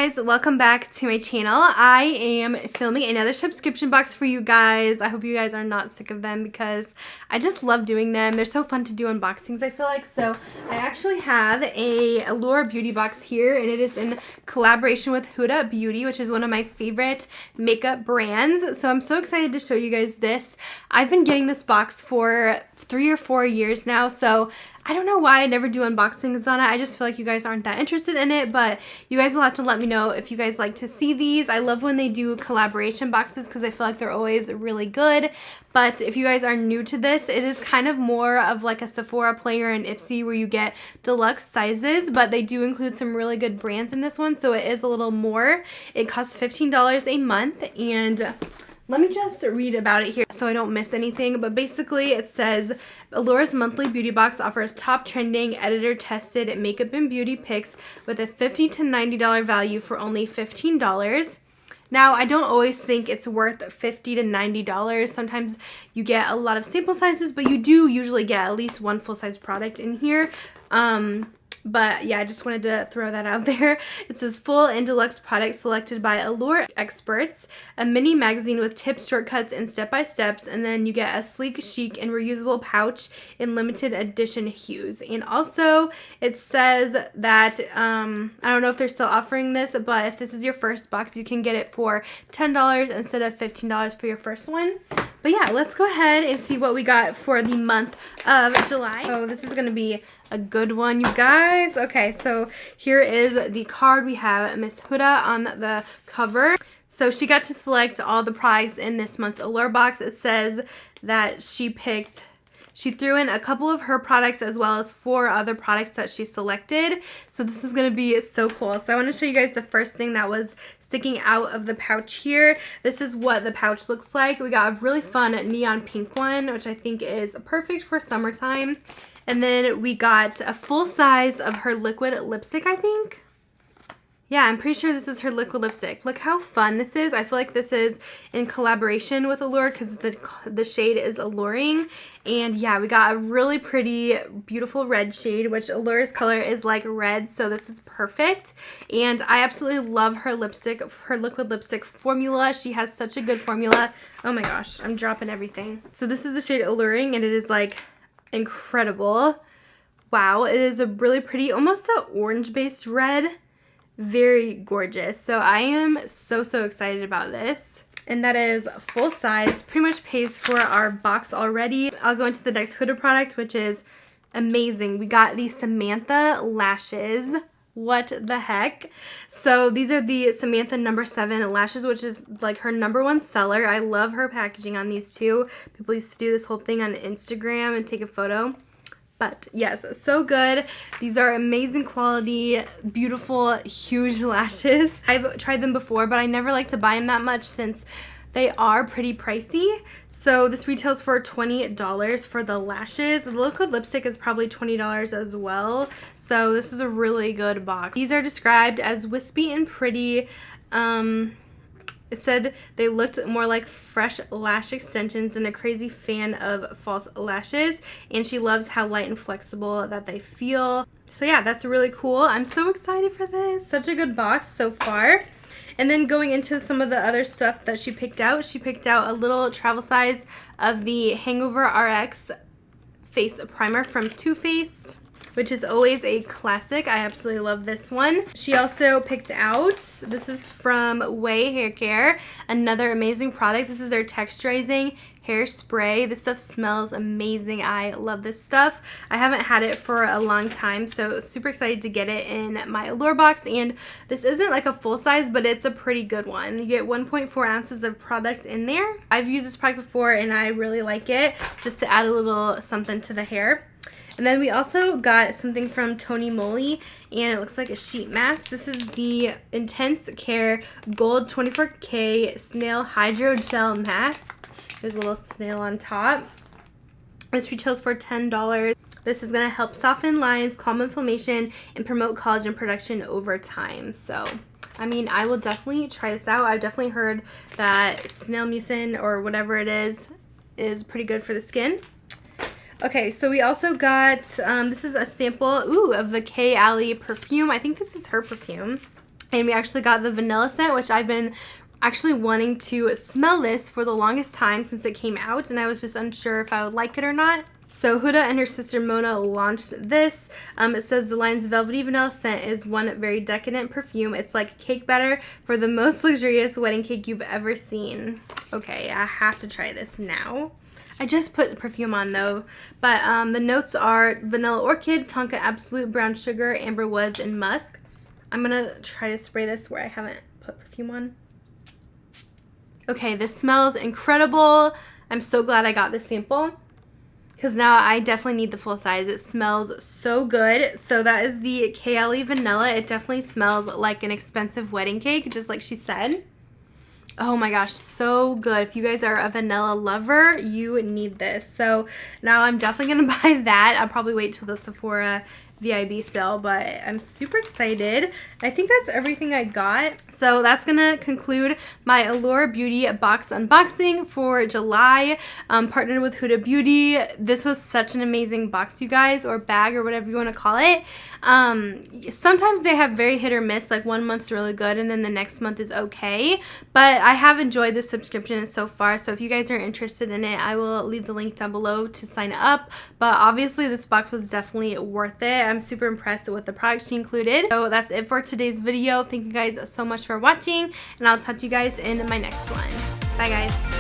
Guys, welcome back to my channel. I am filming another subscription box for you guys. I hope you guys are not sick of them because I just love doing them. They're so fun to do unboxings, I feel like. So I actually have a Allure beauty box here, and it is in collaboration with Huda Beauty, which is one of my favorite makeup brands. So I'm so excited to show you guys this. I've been getting this box for 3 or 4 years now, so I don't know why I never do unboxings on it. I just feel like you guys aren't that interested in it, but you guys will have to let me know if you guys like to see these. I love when they do collaboration boxes because I feel like they're always really good. But if you guys are new to this, it is kind of more of like a Sephora Player and Ipsy where you get deluxe sizes, but they do include some really good brands in this one, so it is a little more. It costs $15 a month, and let me just read about it here so I don't miss anything. But basically it says, Allure's monthly beauty box offers top trending, editor-tested makeup and beauty picks with a $50 to $90 value for only $15. Now, I don't always think it's worth $50 to $90. Sometimes you get a lot of sample sizes, but you do usually get at least one full-size product in here. But yeah, I just wanted to throw that out there. It says full and deluxe products selected by Allure experts, a mini magazine with tips, shortcuts, and step-by-steps, and then you get a sleek, chic, and reusable pouch in limited edition hues. And also, it says that, I don't know if they're still offering this, but if this is your first box, you can get it for $10 instead of $15 for your first one. But yeah, let's go ahead and see what we got for the month of July. Oh, this is going to be a good one, you guys. Okay, so here is the card. We have Miss Huda on the cover. So she got to select all the products in this month's Allure box. It says that she threw in a couple of her products as well as 4 other products that she selected. So this is going to be so cool. So I want to show you guys the first thing that was sticking out of the pouch here. This is what the pouch looks like. We got a really fun neon pink one, which I think is perfect for summertime. And then we got a full size of her liquid lipstick, I think. Yeah, I'm pretty sure this is her liquid lipstick. Look how fun this is. I feel like this is in collaboration with Allure because the shade is alluring. And yeah, we got a really pretty, beautiful red shade, which Allure's color is like red, so this is perfect. And I absolutely love her lipstick, her liquid lipstick formula. She has such a good formula. Oh my gosh, I'm dropping everything. So this is the shade Alluring, and it is like incredible. Wow, it is a really pretty, almost an orange-based red. Very gorgeous. So I am so excited about this. And that is full size. Pretty much pays for our box already. I'll go into the next Huda product, which is amazing. We got the Samantha lashes. What the heck? So these are the Samantha No. 7 lashes, which is like her #1 seller. I love her packaging on these too. People used to do this whole thing on Instagram and take a photo. But yes, so good. These are amazing quality, beautiful, huge lashes. I've tried them before, but I never like to buy them that much since they are pretty pricey. So this retails for $20 for the lashes. The liquid lipstick is probably $20 as well. So this is a really good box. These are described as wispy and pretty. It said they looked more like fresh lash extensions and a crazy fan of false lashes. And she loves how light and flexible that they feel. So yeah, that's really cool. I'm so excited for this. Such a good box so far. And then going into some of the other stuff that she picked out a little travel size of the Hangover RX face primer from Too Faced, which is always a classic. I absolutely love this one. She also picked out, this is from Way Hair Care, another amazing product. This is their texturizing hairspray. This stuff smells amazing. I love this stuff. I haven't had it for a long time, so super excited to get it in my Allure box. And this isn't like a full size, but it's a pretty good one. You get 1.4 ounces of product in there. I've used this product before and I really like it, just to add a little something to the hair. And then we also got something from Tony Moly, and it looks like a sheet mask. This is the Intense Care Gold 24K Snail Hydrogel Mask. There's a little snail on top. This retails for $10. This is going to help soften lines, calm inflammation, and promote collagen production over time. So, I mean, I will definitely try this out. I've definitely heard that snail mucin or whatever it is pretty good for the skin. Okay, so we also got, this is a sample, of the K. Ali perfume. I think this is her perfume. And we actually got the vanilla scent, which I've been actually wanting to smell this for the longest time since it came out, and I was just unsure if I would like it or not. So Huda and her sister Mona launched this. It says the line's velvety vanilla scent is one very decadent perfume. It's like cake batter for the most luxurious wedding cake you've ever seen. Okay, I have to try this now. I just put perfume on though, but the notes are vanilla orchid, tonka absolute, brown sugar, amber woods, and musk. I'm gonna try to spray this where I haven't put perfume on. Okay, this smells incredible. I'm so glad I got this sample because now I definitely need the full size. It smells so good. So that is the KLE Vanilla. It definitely smells like an expensive wedding cake, just like she said. Oh my gosh, so good. If you guys are a vanilla lover, you need this. So now I'm definitely gonna buy that. I'll probably wait till the Sephora VIB sale, but I'm super excited. I think that's everything I got. So that's gonna conclude my Allure Beauty box unboxing for July. Partnered with Huda Beauty. This was such an amazing box, you guys, or bag, or whatever you want to call it. Sometimes they have very hit or miss, like one month's really good and then the next month is okay, but I have enjoyed this subscription so far. So if you guys are interested in it, I will leave the link down below to sign up. But obviously this box was definitely worth it. I'm super impressed with the products she included. So that's it for today's video. Thank you guys so much for watching, and I'll talk to you guys in my next one. Bye guys.